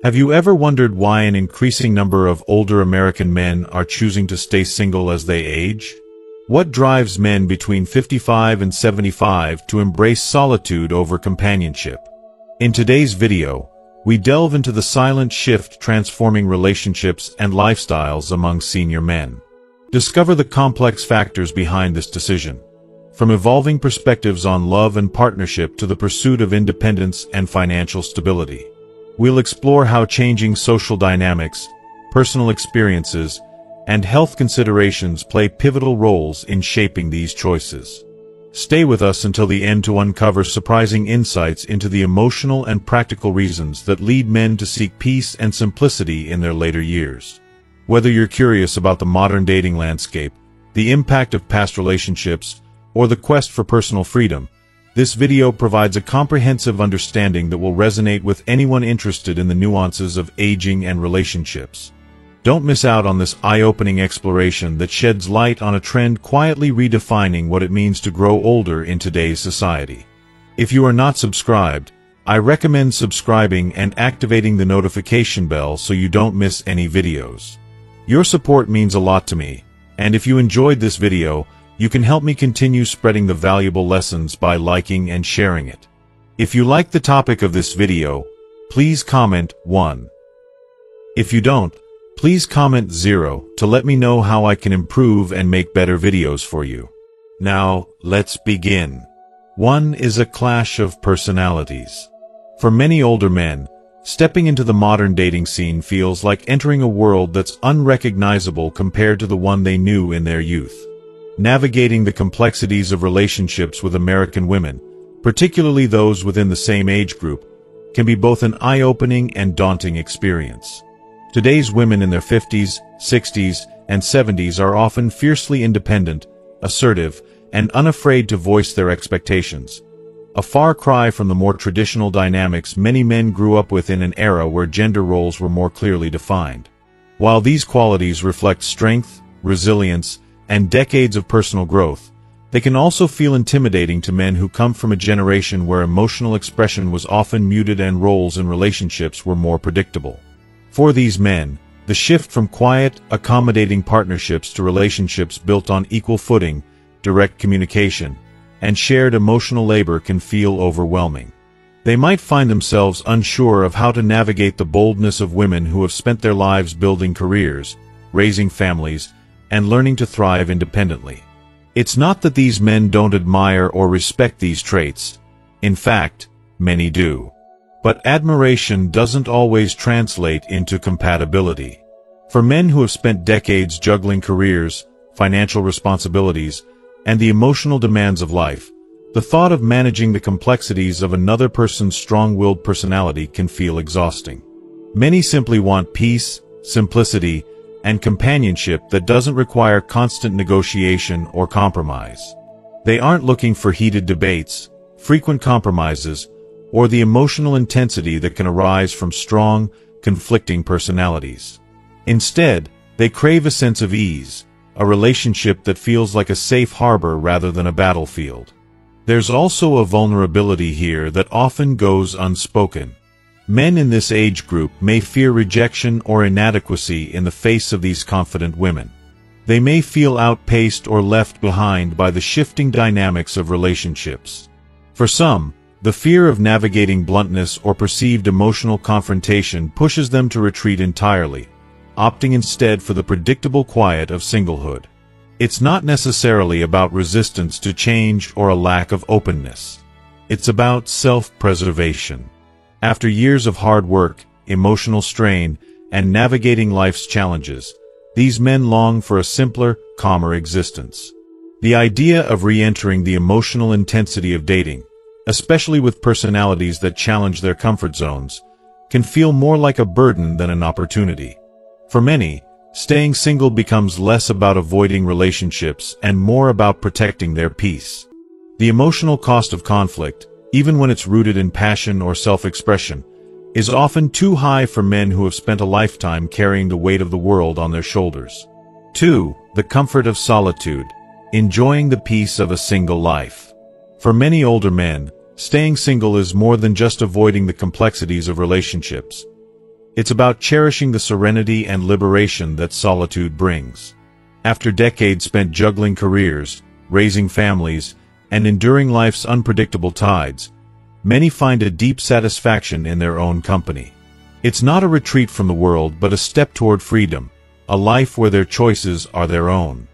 Have you ever wondered why an increasing number of older American men are choosing to stay single as they age? What drives men between 55 and 75 to embrace solitude over companionship? In today's video, we delve into the silent shift transforming relationships and lifestyles among senior men. Discover the complex factors behind this decision, from evolving perspectives on love and partnership to the pursuit of independence and financial stability. We'll explore how changing social dynamics, personal experiences, and health considerations play pivotal roles in shaping these choices. Stay with us until the end to uncover surprising insights into the emotional and practical reasons that lead men to seek peace and simplicity in their later years. Whether you're curious about the modern dating landscape, the impact of past relationships, or the quest for personal freedom, this video provides a comprehensive understanding that will resonate with anyone interested in the nuances of aging and relationships. Don't miss out on this eye-opening exploration that sheds light on a trend quietly redefining what it means to grow older in today's society. If you are not subscribed, I recommend subscribing and activating the notification bell so you don't miss any videos. Your support means a lot to me, and if you enjoyed this video, you can help me continue spreading the valuable lessons by liking and sharing it. If you like the topic of this video, please comment 1. If you don't, please comment 0 to let me know how I can improve and make better videos for you. Now, let's begin. 1 is a clash of personalities. For many older men, stepping into the modern dating scene feels like entering a world that's unrecognizable compared to the one they knew in their youth. Navigating the complexities of relationships with American women, particularly those within the same age group, can be both an eye-opening and daunting experience. Today's women in their 50s, 60s, and 70s are often fiercely independent, assertive, and unafraid to voice their expectations. A far cry from the more traditional dynamics many men grew up with in an era where gender roles were more clearly defined. While these qualities reflect strength, resilience, and decades of personal growth, they can also feel intimidating to men who come from a generation where emotional expression was often muted and roles in relationships were more predictable. For these men, the shift from quiet, accommodating partnerships to relationships built on equal footing, direct communication, and shared emotional labor can feel overwhelming. They might find themselves unsure of how to navigate the boldness of women who have spent their lives building careers, raising families, and learning to thrive independently. It's not that these men don't admire or respect these traits. In fact, many do. But admiration doesn't always translate into compatibility. For men who have spent decades juggling careers, financial responsibilities, and the emotional demands of life, the thought of managing the complexities of another person's strong-willed personality can feel exhausting. Many simply want peace, simplicity, and companionship that doesn't require constant negotiation or compromise. They aren't looking for heated debates, frequent compromises, or the emotional intensity that can arise from strong, conflicting personalities. Instead, they crave a sense of ease, a relationship that feels like a safe harbor rather than a battlefield. There's also a vulnerability here that often goes unspoken. Men in this age group may fear rejection or inadequacy in the face of these confident women. They may feel outpaced or left behind by the shifting dynamics of relationships. For some, the fear of navigating bluntness or perceived emotional confrontation pushes them to retreat entirely, opting instead for the predictable quiet of singlehood. It's not necessarily about resistance to change or a lack of openness. It's about self-preservation. After years of hard work, emotional strain, and navigating life's challenges, these men long for a simpler, calmer existence. The idea of re-entering the emotional intensity of dating, especially with personalities that challenge their comfort zones, can feel more like a burden than an opportunity. For many, staying single becomes less about avoiding relationships and more about protecting their peace. The emotional cost of conflict, even when it's rooted in passion or self-expression, is often too high for men who have spent a lifetime carrying the weight of the world on their shoulders. 2. The comfort of solitude, enjoying the peace of a single life. For many older men, staying single is more than just avoiding the complexities of relationships. It's about cherishing the serenity and liberation that solitude brings. After decades spent juggling careers, raising families, and enduring life's unpredictable tides, many find a deep satisfaction in their own company. It's not a retreat from the world but a step toward freedom, a life where their choices are their own.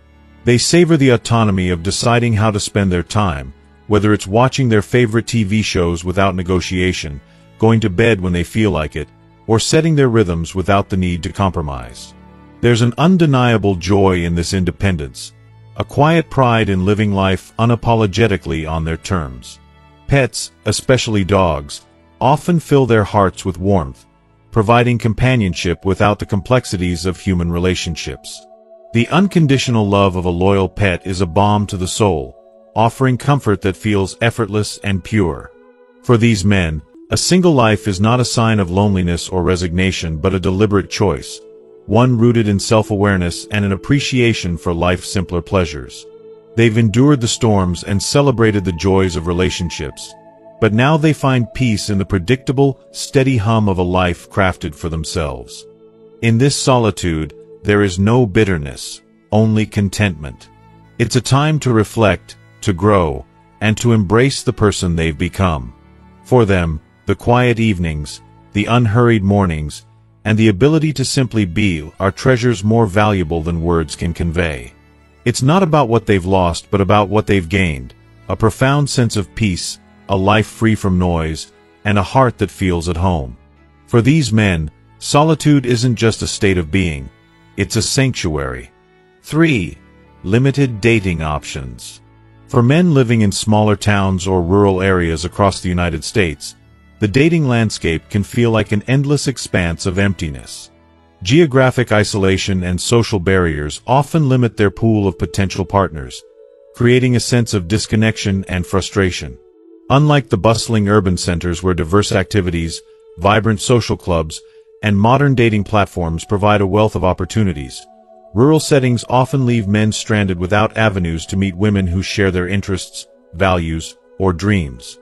They savor the autonomy of deciding how to spend their time, whether it's watching their favorite TV shows without negotiation, going to bed when they feel like it, or setting their rhythms without the need to compromise. There's an undeniable joy in this independence, a quiet pride in living life unapologetically on their terms. Pets, especially dogs, often fill their hearts with warmth, providing companionship without the complexities of human relationships. The unconditional love of a loyal pet is a balm to the soul, offering comfort that feels effortless and pure. For these men, a single life is not a sign of loneliness or resignation but a deliberate choice, one rooted in self-awareness and an appreciation for life's simpler pleasures. They've endured the storms and celebrated the joys of relationships, but now they find peace in the predictable, steady hum of a life crafted for themselves. In this solitude, there is no bitterness, only contentment. It's a time to reflect, to grow, and to embrace the person they've become. For them, the quiet evenings, the unhurried mornings, and the ability to simply be are treasures more valuable than words can convey. It's not about what they've lost but about what they've gained, a profound sense of peace, a life free from noise, and a heart that feels at home. For these men, solitude isn't just a state of being, it's a sanctuary. 3. Limited dating options. For men living in smaller towns or rural areas across the United States, the dating landscape can feel like an endless expanse of emptiness. Geographic isolation and social barriers often limit their pool of potential partners, creating a sense of disconnection and frustration. Unlike the bustling urban centers where diverse activities, vibrant social clubs, and modern dating platforms provide a wealth of opportunities, rural settings often leave men stranded without avenues to meet women who share their interests, values, or dreams.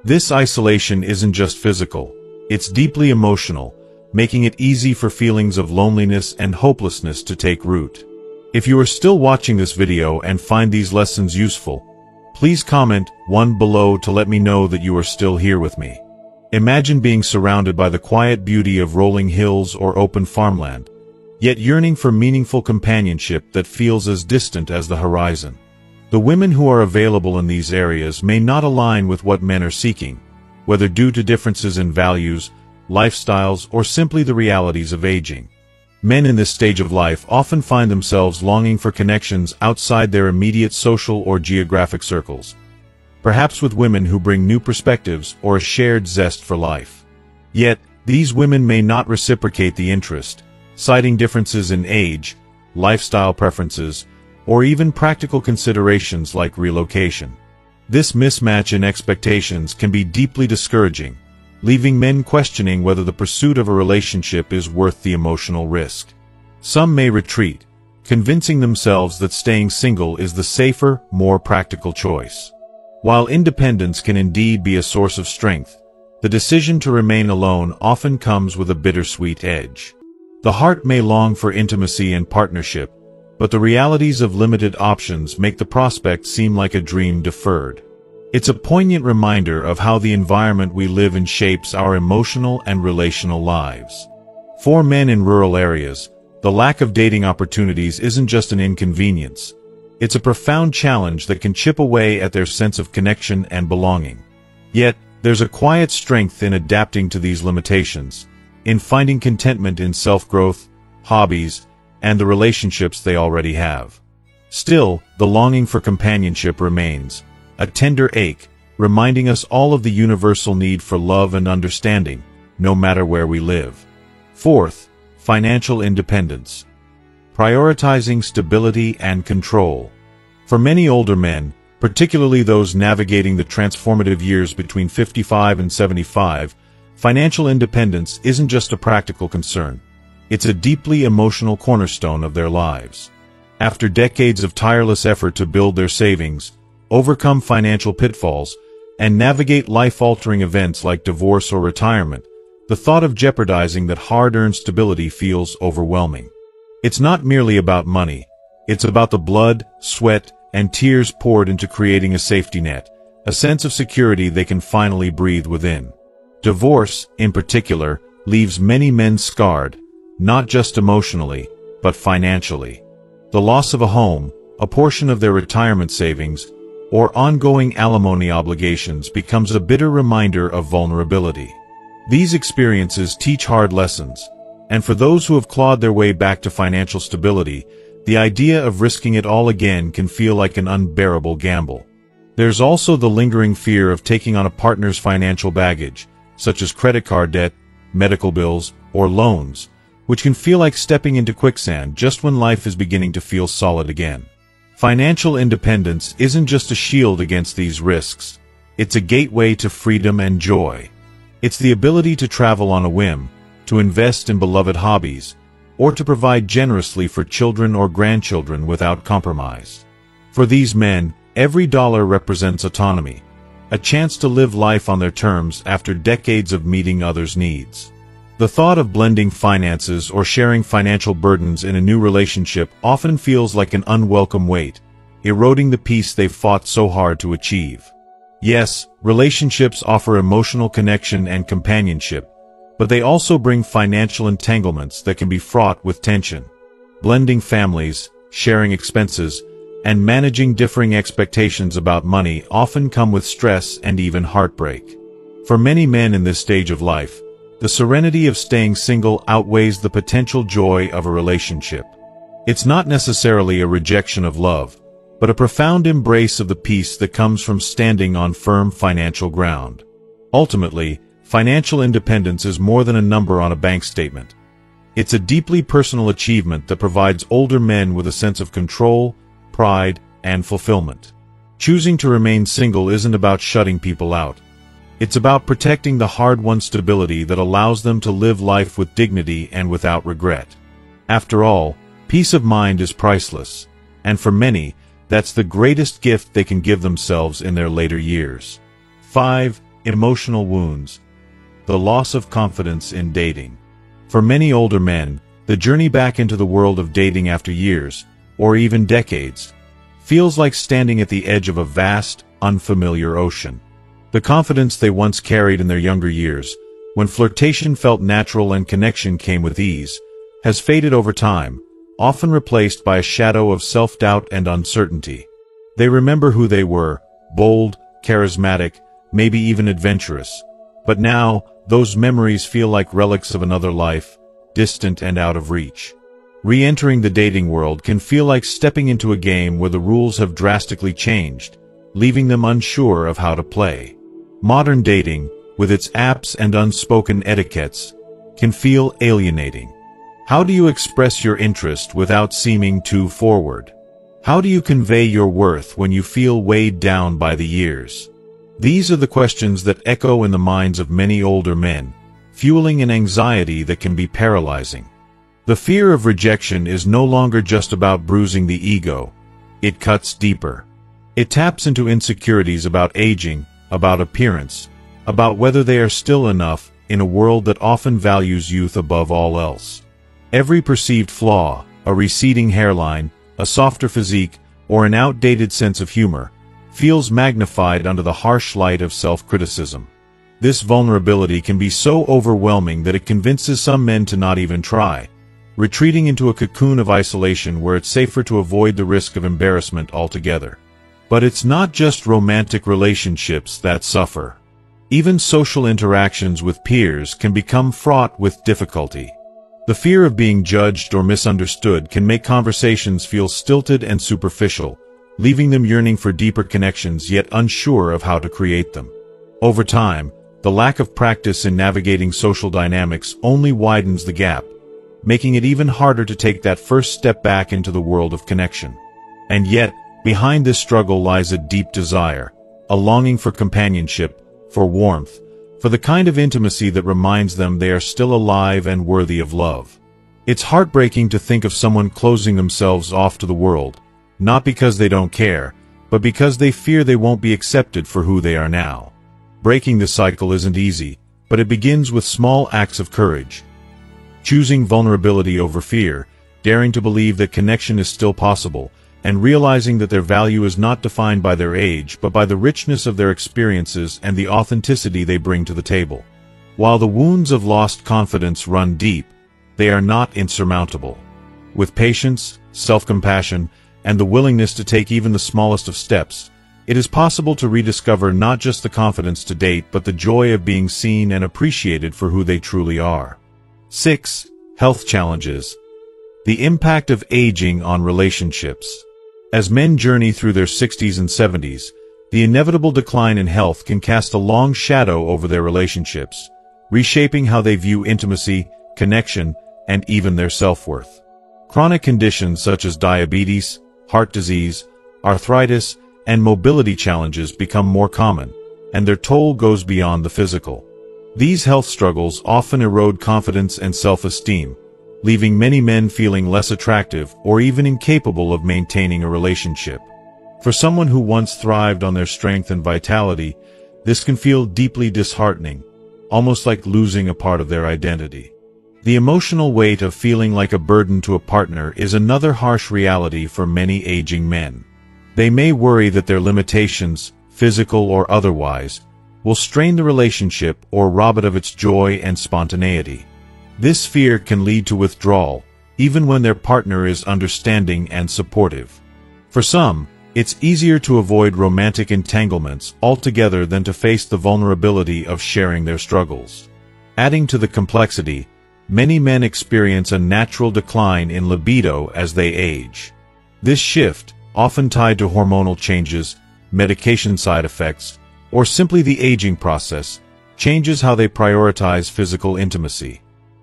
This isolation isn't just physical, it's deeply emotional, making it easy for feelings of loneliness and hopelessness to take root. If you are still watching this video and find these lessons useful, please comment 1 below to let me know that you are still here with me. Imagine being surrounded by the quiet beauty of rolling hills or open farmland, yet yearning for meaningful companionship that feels as distant as the horizon. The women who are available in these areas may not align with what men are seeking, whether due to differences in values, lifestyles, or simply the realities of aging. Men in this stage of life often find themselves longing for connections outside their immediate social or geographic circles, perhaps with women who bring new perspectives or a shared zest for life. Yet, these women may not reciprocate the interest, citing differences in age, lifestyle preferences, or even practical considerations like relocation. This mismatch in expectations can be deeply discouraging, leaving men questioning whether the pursuit of a relationship is worth the emotional risk. Some may retreat, convincing themselves that staying single is the safer, more practical choice. While independence can indeed be a source of strength, the decision to remain alone often comes with a bittersweet edge. The heart may long for intimacy and partnership, but the realities of limited options make the prospect seem like a dream deferred. It's a poignant reminder of how the environment we live in shapes our emotional and relational lives. For men in rural areas, the lack of dating opportunities isn't just an inconvenience. It's a profound challenge that can chip away at their sense of connection and belonging. Yet, there's a quiet strength in adapting to these limitations, in finding contentment in self-growth, hobbies, and the relationships they already have. Still, the longing for companionship remains, a tender ache, reminding us all of the universal need for love and understanding, no matter where we live. 4th, financial independence. Prioritizing stability and control. For many older men, particularly those navigating the transformative years between 55 and 75, financial independence isn't just a practical concern. It's a deeply emotional cornerstone of their lives. After decades of tireless effort to build their savings, overcome financial pitfalls, and navigate life-altering events like divorce or retirement, The thought of jeopardizing that hard-earned stability feels overwhelming. It's not merely about money. It's about the blood, sweat, and tears poured into creating a safety net, a sense of security they can finally breathe within. Divorce, in particular, leaves many men scarred, not just emotionally, but financially. The loss of a home, a portion of their retirement savings, or ongoing alimony obligations becomes a bitter reminder of vulnerability. These experiences teach hard lessons, and for those who have clawed their way back to financial stability, the idea of risking it all again can feel like an unbearable gamble. There's also the lingering fear of taking on a partner's financial baggage, such as credit card debt, medical bills, or loans, which can feel like stepping into quicksand just when life is beginning to feel solid again. Financial independence isn't just a shield against these risks. It's a gateway to freedom and joy. It's the ability to travel on a whim, to invest in beloved hobbies, or to provide generously for children or grandchildren without compromise. For these men, every dollar represents autonomy, a chance to live life on their terms after decades of meeting others' needs. The thought of blending finances or sharing financial burdens in a new relationship often feels like an unwelcome weight, eroding the peace they've fought so hard to achieve. Yes, relationships offer emotional connection and companionship, but they also bring financial entanglements that can be fraught with tension. Blending families, sharing expenses, and managing differing expectations about money often come with stress and even heartbreak. For many men in this stage of life, the serenity of staying single outweighs the potential joy of a relationship. It's not necessarily a rejection of love, but a profound embrace of the peace that comes from standing on firm financial ground. Ultimately, financial independence is more than a number on a bank statement. It's a deeply personal achievement that provides older men with a sense of control, pride, and fulfillment. Choosing to remain single isn't about shutting people out. It's about protecting the hard-won stability that allows them to live life with dignity and without regret. After all, peace of mind is priceless, and for many, that's the greatest gift they can give themselves in their later years. 5. Emotional wounds. The loss of confidence in dating. For many older men, the journey back into the world of dating after years, or even decades, feels like standing at the edge of a vast, unfamiliar ocean. The confidence they once carried in their younger years, when flirtation felt natural and connection came with ease, has faded over time, often replaced by a shadow of self-doubt and uncertainty. They remember who they were, bold, charismatic, maybe even adventurous. But now, those memories feel like relics of another life, distant and out of reach. Re-entering the dating world can feel like stepping into a game where the rules have drastically changed, leaving them unsure of how to play. Modern dating, with its apps and unspoken etiquettes, can feel alienating. How do you express your interest without seeming too forward? How do you convey your worth when you feel weighed down by the years? These are the questions that echo in the minds of many older men, fueling an anxiety that can be paralyzing. The fear of rejection is no longer just about bruising the ego. It cuts deeper. It taps into insecurities about aging, about appearance, about whether they are still enough in a world that often values youth above all else. Every perceived flaw, a receding hairline, a softer physique, or an outdated sense of humor, feels magnified under the harsh light of self-criticism. This vulnerability can be so overwhelming that it convinces some men to not even try, retreating into a cocoon of isolation where it's safer to avoid the risk of embarrassment altogether. But it's not just romantic relationships that suffer. Even social interactions with peers can become fraught with difficulty. The fear of being judged or misunderstood can make conversations feel stilted and superficial, leaving them yearning for deeper connections yet unsure of how to create them. Over time, the lack of practice in navigating social dynamics only widens the gap, making it even harder to take that first step back into the world of connection. And yet, behind this struggle lies a deep desire, a longing for companionship, for warmth, for the kind of intimacy that reminds them they are still alive and worthy of love. It's heartbreaking to think of someone closing themselves off to the world, not because they don't care, but because they fear they won't be accepted for who they are now. Breaking the cycle isn't easy, but it begins with small acts of courage. Choosing vulnerability over fear, daring to believe that connection is still possible, and realizing that their value is not defined by their age but by the richness of their experiences and the authenticity they bring to the table. While the wounds of lost confidence run deep, they are not insurmountable. With patience, self-compassion, and the willingness to take even the smallest of steps, it is possible to rediscover not just the confidence to date but the joy of being seen and appreciated for who they truly are. 6. Health challenges. The impact of aging on relationships. As men journey through their 60s and 70s, the inevitable decline in health can cast a long shadow over their relationships, reshaping how they view intimacy, connection, and even their self-worth. Chronic conditions such as diabetes, heart disease, arthritis, and mobility challenges become more common, and their toll goes beyond the physical. These health struggles often erode confidence and self-esteem, leaving many men feeling less attractive or even incapable of maintaining a relationship. For someone who once thrived on their strength and vitality, this can feel deeply disheartening, almost like losing a part of their identity. The emotional weight of feeling like a burden to a partner is another harsh reality for many aging men. They may worry that their limitations, physical or otherwise, will strain the relationship or rob it of its joy and spontaneity. This fear can lead to withdrawal, even when their partner is understanding and supportive. For some, it's easier to avoid romantic entanglements altogether than to face the vulnerability of sharing their struggles. Adding to the complexity, many men experience a natural decline in libido as they age. This shift, often tied to hormonal changes, medication side effects, or simply the aging process, changes how they prioritize physical intimacy.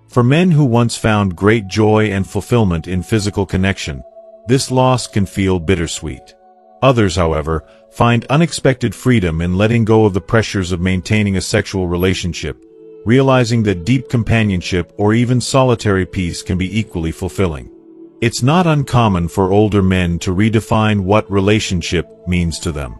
For men who once found great joy and fulfillment in physical connection, this loss can feel bittersweet. Others, however, find unexpected freedom in letting go of the pressures of maintaining a sexual relationship, realizing that deep companionship or even solitary peace can be equally fulfilling. It's not uncommon for older men to redefine what relationship means to them.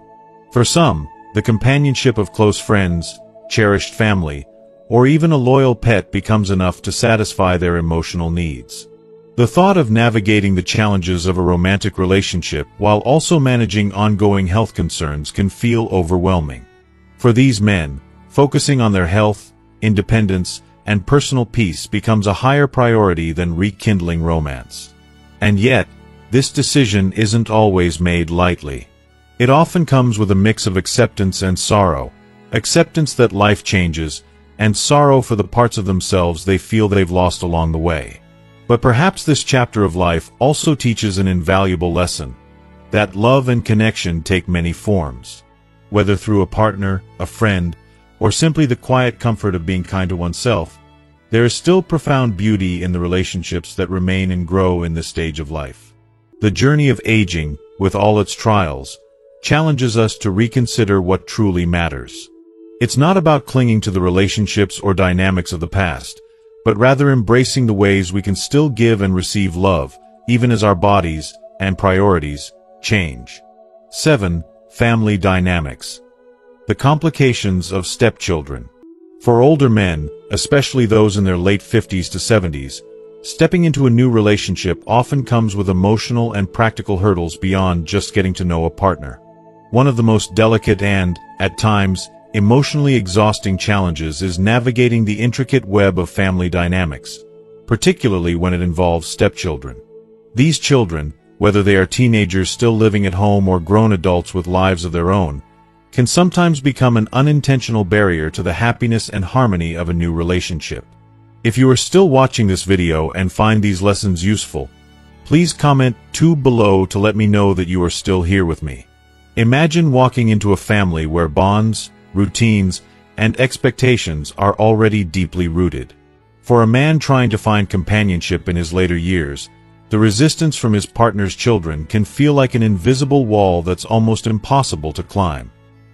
For some, the companionship of close friends, cherished family, or even a loyal pet becomes enough to satisfy their emotional needs. The thought of navigating the challenges of a romantic relationship while also managing ongoing health concerns can feel overwhelming. For these men, focusing on their health, independence, and personal peace becomes a higher priority than rekindling romance. And yet, this decision isn't always made lightly. It often comes with a mix of acceptance and sorrow, acceptance that life changes, and sorrow for the parts of themselves they feel they've lost along the way. But perhaps this chapter of life also teaches an invaluable lesson, that love and connection take many forms. Whether through a partner, a friend, or simply the quiet comfort of being kind to oneself, there is still profound beauty in the relationships that remain and grow in this stage of life. The journey of aging, with all its trials, challenges us to reconsider what truly matters. It's not about clinging to the relationships or dynamics of the past, but rather embracing the ways we can still give and receive love, even as our bodies and priorities change. 7. Family dynamics. The complications of stepchildren. For older men, especially those in their late 50s to 70s, stepping into a new relationship often comes with emotional and practical hurdles beyond just getting to know a partner. One of the most delicate and, at times, emotionally exhausting challenges is navigating the intricate web of family dynamics, particularly when it involves stepchildren. These children, whether they are teenagers still living at home or grown adults with lives of their own, can sometimes become an unintentional barrier to the happiness and harmony of a new relationship. If you are still watching this video and find these lessons useful, please comment 2 below to let me know that you are still here with me. Imagine walking into a family where bonds, routines, and expectations are already deeply rooted. For a man trying to find companionship in his later years, the resistance from his partner's children can feel like an invisible wall that's almost impossible to climb.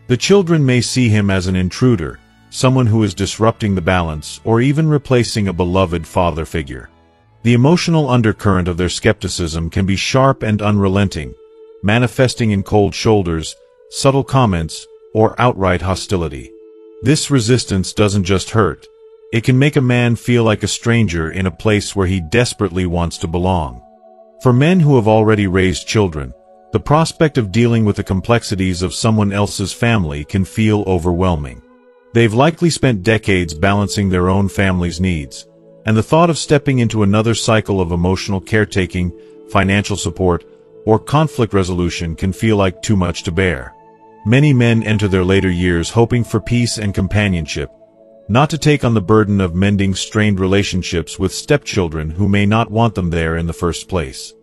The children may see him as an intruder, someone who is disrupting the balance or even replacing a beloved father figure. The emotional undercurrent of their skepticism can be sharp and unrelenting, manifesting in cold shoulders, subtle comments, or outright hostility. This resistance doesn't just hurt. It can make a man feel like a stranger in a place where he desperately wants to belong. For men who have already raised children, the prospect of dealing with the complexities of someone else's family can feel overwhelming. They've likely spent decades balancing their own family's needs, and the thought of stepping into another cycle of emotional caretaking, financial support, or conflict resolution can feel like too much to bear. Many men enter their later years hoping for peace and companionship, not to take on the burden of mending strained relationships with stepchildren who may not want them there in the first place.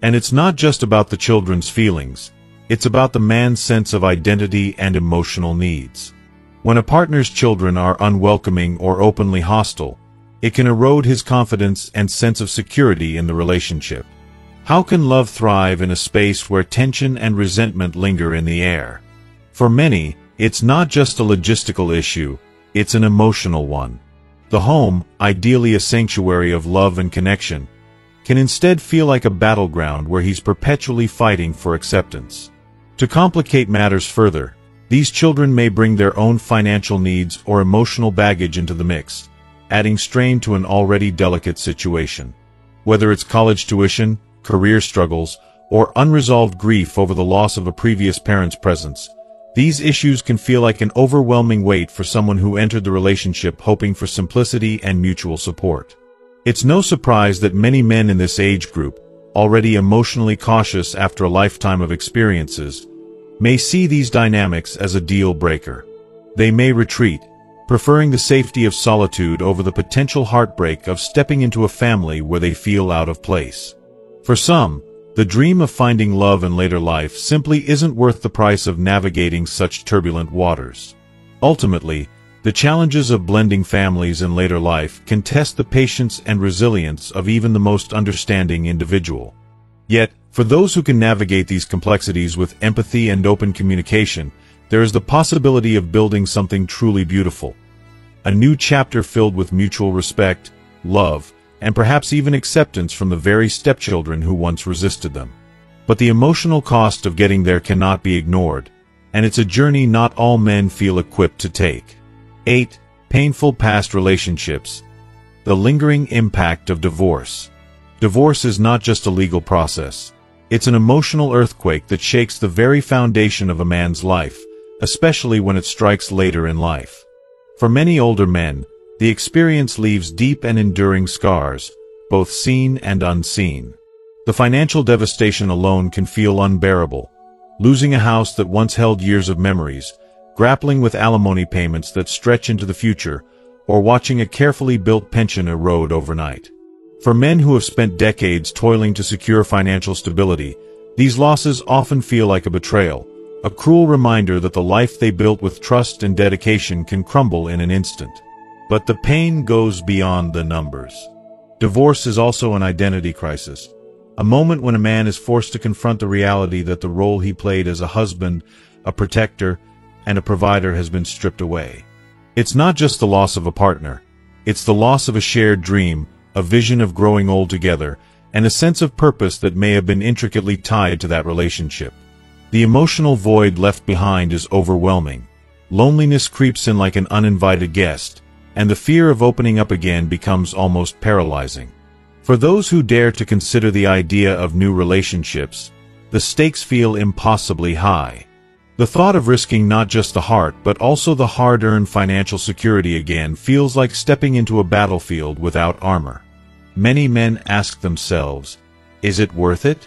And it's not just about the children's feelings, it's about the man's sense of identity and emotional needs. When a partner's children are unwelcoming or openly hostile, it can erode his confidence and sense of security in the relationship. How can love thrive in a space where tension and resentment linger in the air? For many, it's not just a logistical issue, it's an emotional one. The home, ideally a sanctuary of love and connection, can instead feel like a battleground where he's perpetually fighting for acceptance. To complicate matters further, these children may bring their own financial needs or emotional baggage into the mix, adding strain to an already delicate situation. Whether it's college tuition, career struggles, or unresolved grief over the loss of a previous parent's presence, these issues can feel like an overwhelming weight for someone who entered the relationship hoping for simplicity and mutual support. It's no surprise that many men in this age group, already emotionally cautious after a lifetime of experiences, may see these dynamics as a deal breaker. They may retreat, preferring the safety of solitude over the potential heartbreak of stepping into a family where they feel out of place. For some, the dream of finding love in later life simply isn't worth the price of navigating such turbulent waters. Ultimately, the challenges of blending families in later life can test the patience and resilience of even the most understanding individual. Yet, for those who can navigate these complexities with empathy and open communication, there is the possibility of building something truly beautiful. A new chapter filled with mutual respect, love, and perhaps even acceptance from the very stepchildren who once resisted them. But the emotional cost of getting there cannot be ignored, and it's a journey not all men feel equipped to take. 8. Painful past relationships. The lingering impact of divorce. Divorce is not just a legal process. It's an emotional earthquake that shakes the very foundation of a man's life, especially when it strikes later in life. For many older men, the experience leaves deep and enduring scars, both seen and unseen. The financial devastation alone can feel unbearable. Losing a house that once held years of memories, grappling with alimony payments that stretch into the future, or watching a carefully built pension erode overnight. For men who have spent decades toiling to secure financial stability, these losses often feel like a betrayal, a cruel reminder that the life they built with trust and dedication can crumble in an instant. But the pain goes beyond the numbers. Divorce is also an identity crisis, a moment when a man is forced to confront the reality that the role he played as a husband, a protector, and a provider has been stripped away. It's not just the loss of a partner, it's the loss of a shared dream, a vision of growing old together, and a sense of purpose that may have been intricately tied to that relationship. The emotional void left behind is overwhelming. Loneliness creeps in like an uninvited guest, and the fear of opening up again becomes almost paralyzing. For those who dare to consider the idea of new relationships, the stakes feel impossibly high. The thought of risking not just the heart but also the hard-earned financial security again feels like stepping into a battlefield without armor. Many men ask themselves, is it worth it?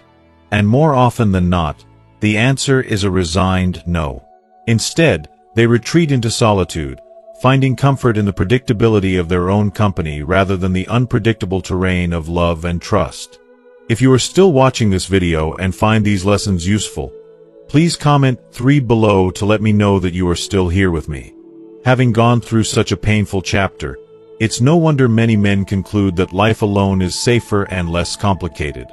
And more often than not, the answer is a resigned no. Instead, they retreat into solitude, finding comfort in the predictability of their own company rather than the unpredictable terrain of love and trust. If you are still watching this video and find these lessons useful, please comment 3 below to let me know that you are still here with me. Having gone through such a painful chapter, it's no wonder many men conclude that life alone is safer and less complicated.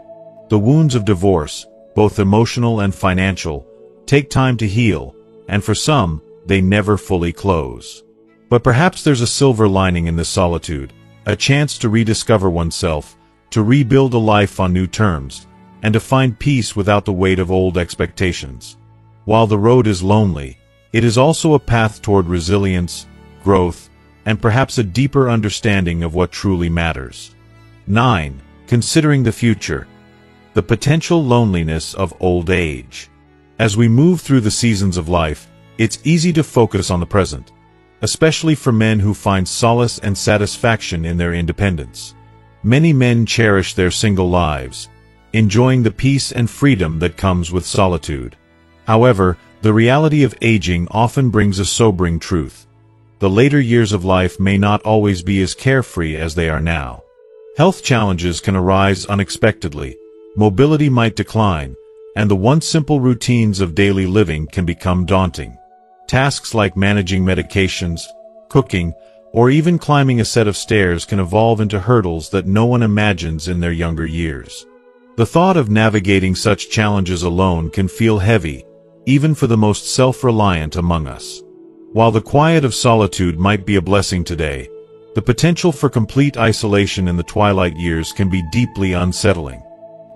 The wounds of divorce, both emotional and financial, take time to heal, and for some, they never fully close. But perhaps there's a silver lining in this solitude, a chance to rediscover oneself, to rebuild a life on new terms, and to find peace without the weight of old expectations. While the road is lonely, it is also a path toward resilience, growth, and perhaps a deeper understanding of what truly matters. 9. Considering the future. The potential loneliness of old age. As we move through the seasons of life, it's easy to focus on the present, especially for men who find solace and satisfaction in their independence. Many men cherish their single lives, enjoying the peace and freedom that comes with solitude. However, the reality of aging often brings a sobering truth. The later years of life may not always be as carefree as they are now. Health challenges can arise unexpectedly, mobility might decline, and the once simple routines of daily living can become daunting. Tasks like managing medications, cooking, or even climbing a set of stairs can evolve into hurdles that no one imagines in their younger years. The thought of navigating such challenges alone can feel heavy, even for the most self-reliant among us. While the quiet of solitude might be a blessing today, the potential for complete isolation in the twilight years can be deeply unsettling.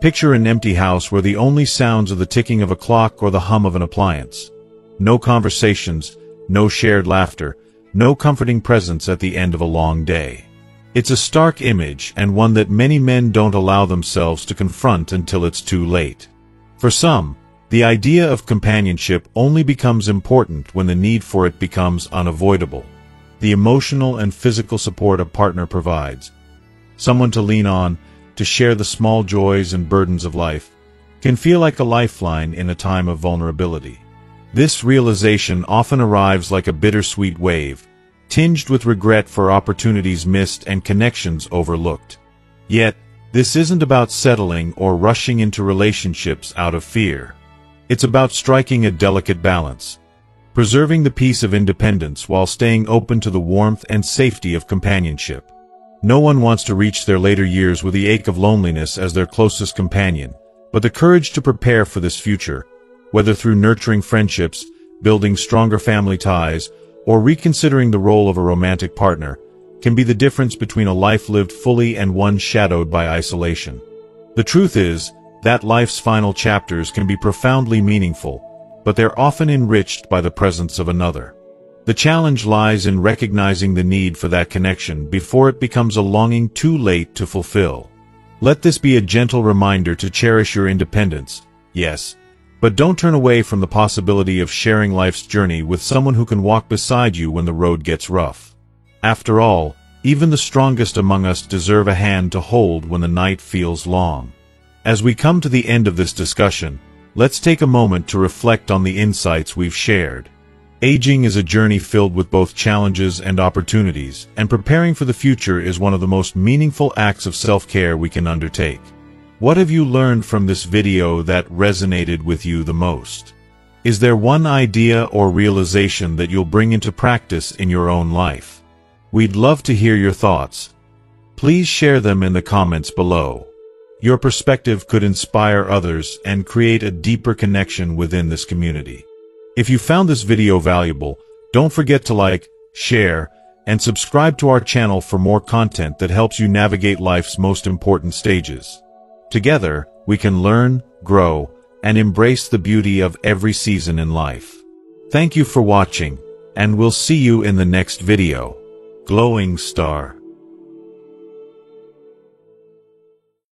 Picture an empty house where the only sounds are the ticking of a clock or the hum of an appliance. No conversations, no shared laughter, no comforting presence at the end of a long day. It's a stark image and one that many men don't allow themselves to confront until it's too late. For some, the idea of companionship only becomes important when the need for it becomes unavoidable. The emotional and physical support a partner provides, someone to lean on, to share the small joys and burdens of life, can feel like a lifeline in a time of vulnerability. This realization often arrives like a bittersweet wave, tinged with regret for opportunities missed and connections overlooked. Yet, this isn't about settling or rushing into relationships out of fear. It's about striking a delicate balance, preserving the peace of independence while staying open to the warmth and safety of companionship. No one wants to reach their later years with the ache of loneliness as their closest companion, but the courage to prepare for this future, whether through nurturing friendships, building stronger family ties, or reconsidering the role of a romantic partner, can be the difference between a life lived fully and one shadowed by isolation. The truth is that life's final chapters can be profoundly meaningful, but they're often enriched by the presence of another. The challenge lies in recognizing the need for that connection before it becomes a longing too late to fulfill. Let this be a gentle reminder to cherish your independence, yes, but don't turn away from the possibility of sharing life's journey with someone who can walk beside you when the road gets rough. After all, even the strongest among us deserve a hand to hold when the night feels long. As we come to the end of this discussion, let's take a moment to reflect on the insights we've shared. Aging is a journey filled with both challenges and opportunities, and preparing for the future is one of the most meaningful acts of self-care we can undertake. What have you learned from this video that resonated with you the most? Is there one idea or realization that you'll bring into practice in your own life? We'd love to hear your thoughts. Please share them in the comments below. Your perspective could inspire others and create a deeper connection within this community. If you found this video valuable, don't forget to like, share, and subscribe to our channel for more content that helps you navigate life's most important stages. Together, we can learn, grow, and embrace the beauty of every season in life. Thank you for watching, and we'll see you in the next video. Glowing Star.